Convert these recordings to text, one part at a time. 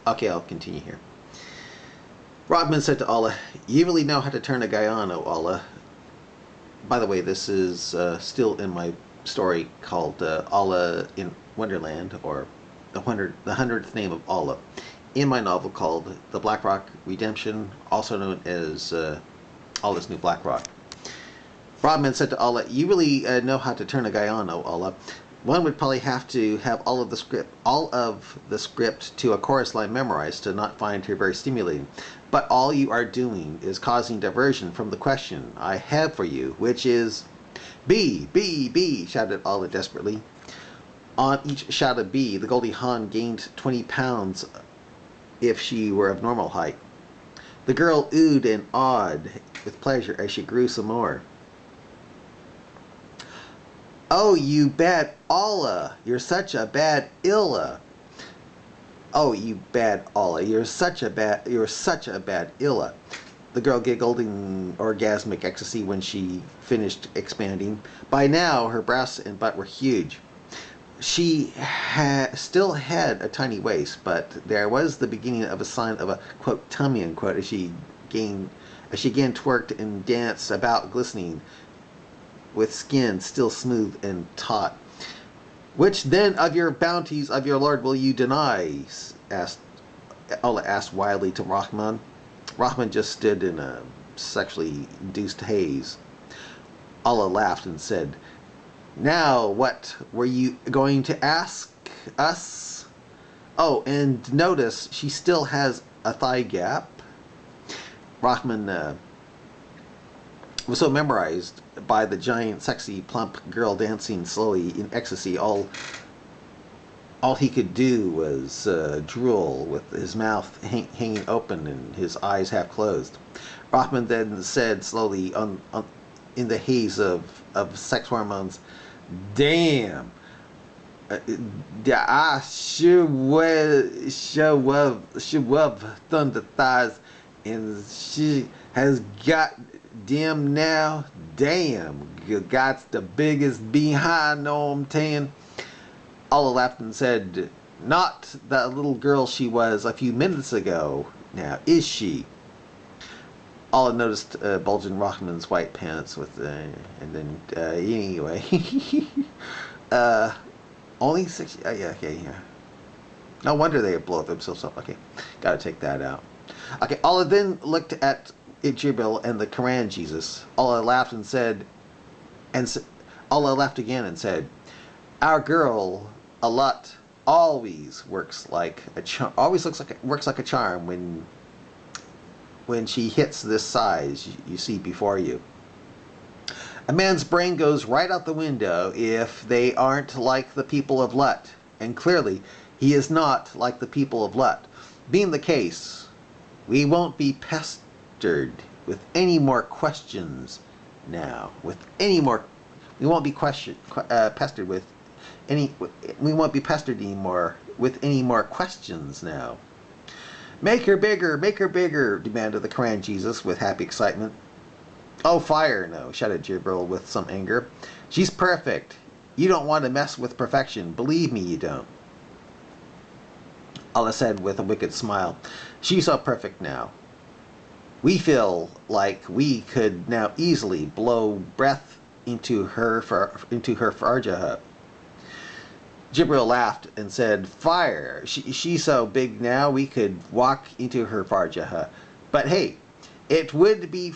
Okay, I'll continue here. Rodman said to Allah, "You really know how to turn a guy on, O Allah." By the way, this is still in my story called Allah in Wonderland, or the hundredth name of Allah, in my novel called The Black Rock Redemption, also known as Allah's New Black Rock. Rodman said to Allah, "You really know how to turn a guy on, O Allah. One would probably have to have all of the script to a chorus line memorized to not find her very stimulating. But all you are doing is causing diversion from the question I have for you, which is B, B, B," shouted Allah desperately. On each shout of B, the Goldie Hawn gained 20 pounds if she were of normal height. The girl oohed and awed with pleasure as she grew some more. "Oh, you bad Allah, you're such a bad Illah. Oh, you bad Allah, you're such a bad Illah." The girl giggled in orgasmic ecstasy when she finished expanding. By now, her breasts and butt were huge. She still had a tiny waist, but there was the beginning of a sign of a, quote, tummy, unquote, as she again twerked and danced about, glistening with skin still smooth and taut. "Which then of your bounties of your Lord will you deny?" Allah asked wildly to Rahman. Rahman just stood in a sexually induced haze. Allah laughed and said, "Now what were you going to ask us? Oh, and notice she still has a thigh gap." Rahman was so memorized by the giant, sexy, plump girl dancing slowly in ecstasy, all he could do was drool, with his mouth hanging open and his eyes half closed. Rahman then said slowly, in the haze of sex hormones, "Damn, I sure love Thunder Thighs, and she has got them now. Damn, you got the biggest behind, know what I'm saying?" Allah laughed and said, "Not the little girl she was a few minutes ago, now, is she?" Allah noticed bulging Rahman's white pants and then, anyway. Only 6, yeah, okay, yeah. No wonder they blow themselves up. Okay, gotta take that out. Okay, Allah then looked at Jibril and the Quran Jesus. Allah laughed and said, Allah laughed again and said, "Our girl, Alat, always works like a charm. Works like a charm when she hits this size you see before you. A man's brain goes right out the window if they aren't like the people of Lut, and clearly he is not like the people of Lut. Being the case, we won't be pestered with any more questions now. We won't be pestered with we won't be pestered anymore with any more questions now." Make her bigger, demanded the Quran Jesus with happy excitement. "Oh, fire, no," shouted Jibril with some anger. "She's perfect. You don't want to mess with perfection. Believe me, you don't." Allah said with a wicked smile, "She's so perfect now. We feel like we could now easily blow breath into her farjaha." Jibril laughed and said, "Fire! She's so big now we could walk into her farjaha. But hey, it'd be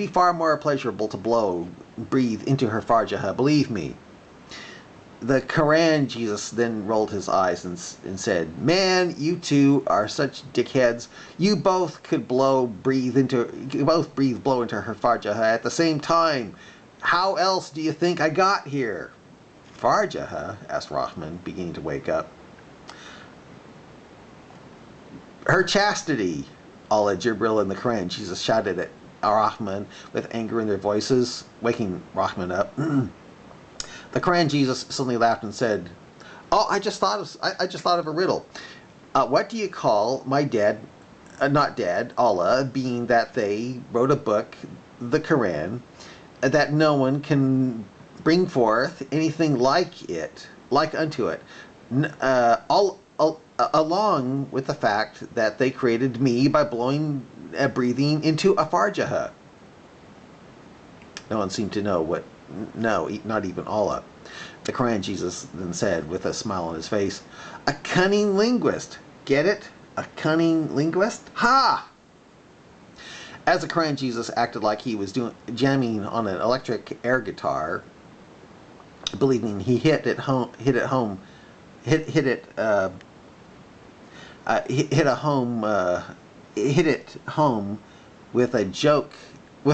far more pleasurable to breathe into her farjaha. Believe me." The Quran Jesus then rolled his eyes and said, "Man, you two are such dickheads. You both blow into her farjaha at the same time. How else do you think I got here?" "Farjaha?" asked Rahman, beginning to wake up. "Her chastity," Allah, Jibril, and the Quran Jesus shouted at Rahman with anger in their voices, waking Rahman up. The Quran Jesus suddenly laughed and said, "Oh, I just thought of a riddle. What do you call my dad, not dad, Allah, being that they wrote a book, the Quran, that no one can bring forth anything like unto it? along with the fact that they created me by breathing into a farjaha. No one seemed to know what. No, not even Allah. The Quran Jesus then said with a smile on his face, "A cunning linguist. Get it? A cunning linguist? Ha!" As the Quran Jesus acted like he was jamming on an electric air guitar, believing he hit it home with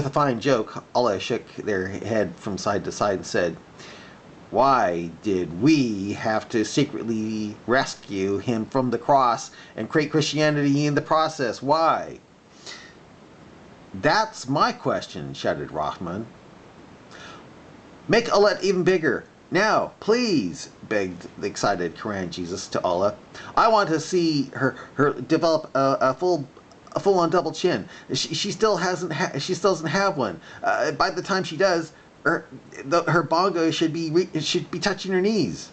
a fine joke. Allah shook their head from side to side and said, "Why did we have to secretly rescue him from the cross and create Christianity in the process? Why?" "That's my question," shouted Rahman. "Make Allah even bigger. Now, please," begged the excited Quran Jesus to Allah. "I want to see her develop a full-on double chin. She still doesn't have one. By the time she does, her bongo should be touching her knees."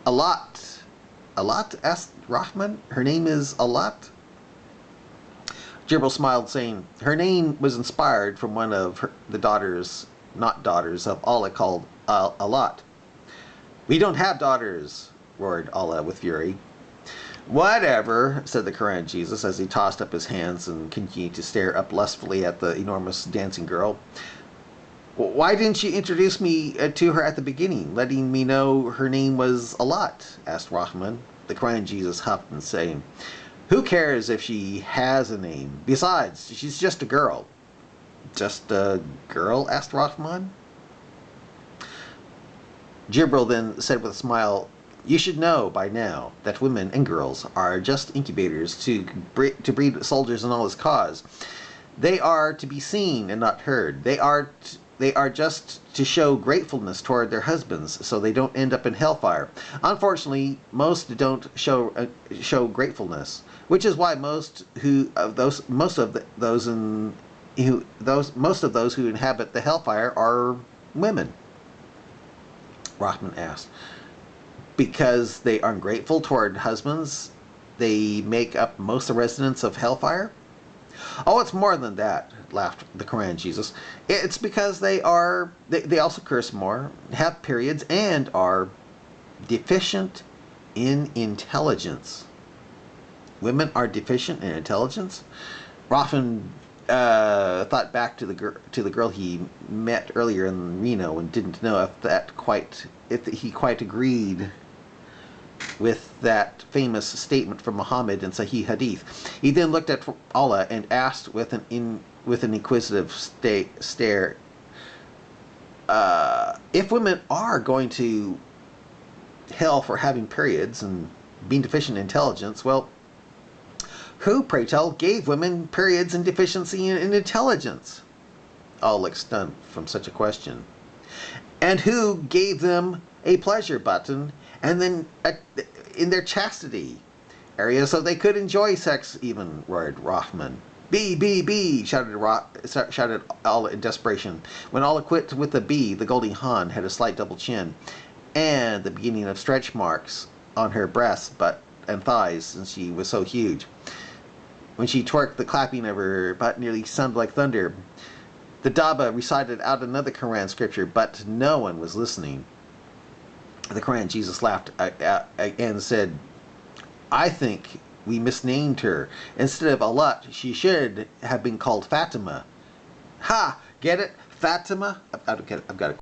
"Alat, Alat?" asked Rahman. "Her name is Alat?" Jibril smiled, saying, "Her name was inspired from one of the daughters of Allah, called Alat." "We don't have daughters," roared Allah with fury. "Whatever," said the Quran Jesus as he tossed up his hands and continued to stare up lustfully at the enormous dancing girl. "Why didn't you introduce me to her at the beginning, letting me know her name was Alat?" asked Rahman. The Quran Jesus huffed and saying, "Who cares if she has a name? Besides, she's just a girl." "Just a girl?" asked Rahman. Jibril then said with a smile, "You should know by now that women and girls are just incubators to breed soldiers in Allah's cause. They are to be seen and not heard. They are just to show gratefulness toward their husbands, so they don't end up in hellfire. Unfortunately, most don't show gratefulness, which is why most of those who inhabit the hellfire are women." Rahman asked, "Because they are ungrateful toward husbands, they make up most of the residents of hellfire?" "Oh, it's more than that," laughed the Quran Jesus. "It's because they also curse more, have periods, and are deficient in intelligence." Women are deficient in intelligence? Rahman thought back to the girl he met earlier in Reno and didn't know if he quite agreed with that famous statement from Muhammad in Sahih Hadith. He then looked at Allah and asked with an inquisitive stare, "If women are going to hell for having periods and being deficient in intelligence, well, who, pray tell, gave women periods and deficiency in intelligence?" All looked stunned from such a question. "And who gave them a pleasure button and then in their chastity area so they could enjoy sex even?" roared Rahman. B, shouted Allah in desperation. When Allah quit with the B, the Golden Han had a slight double chin and the beginning of stretch marks on her breasts and thighs, since she was so huge. When she twerked, the clapping of her butt nearly sounded like thunder. The Daba recited out another Quran scripture, but no one was listening. The Quran Jesus laughed and said, "I think we misnamed her. Instead of Alat, she should have been called Fatima." "Ha! Get it? Fatima?" I've got to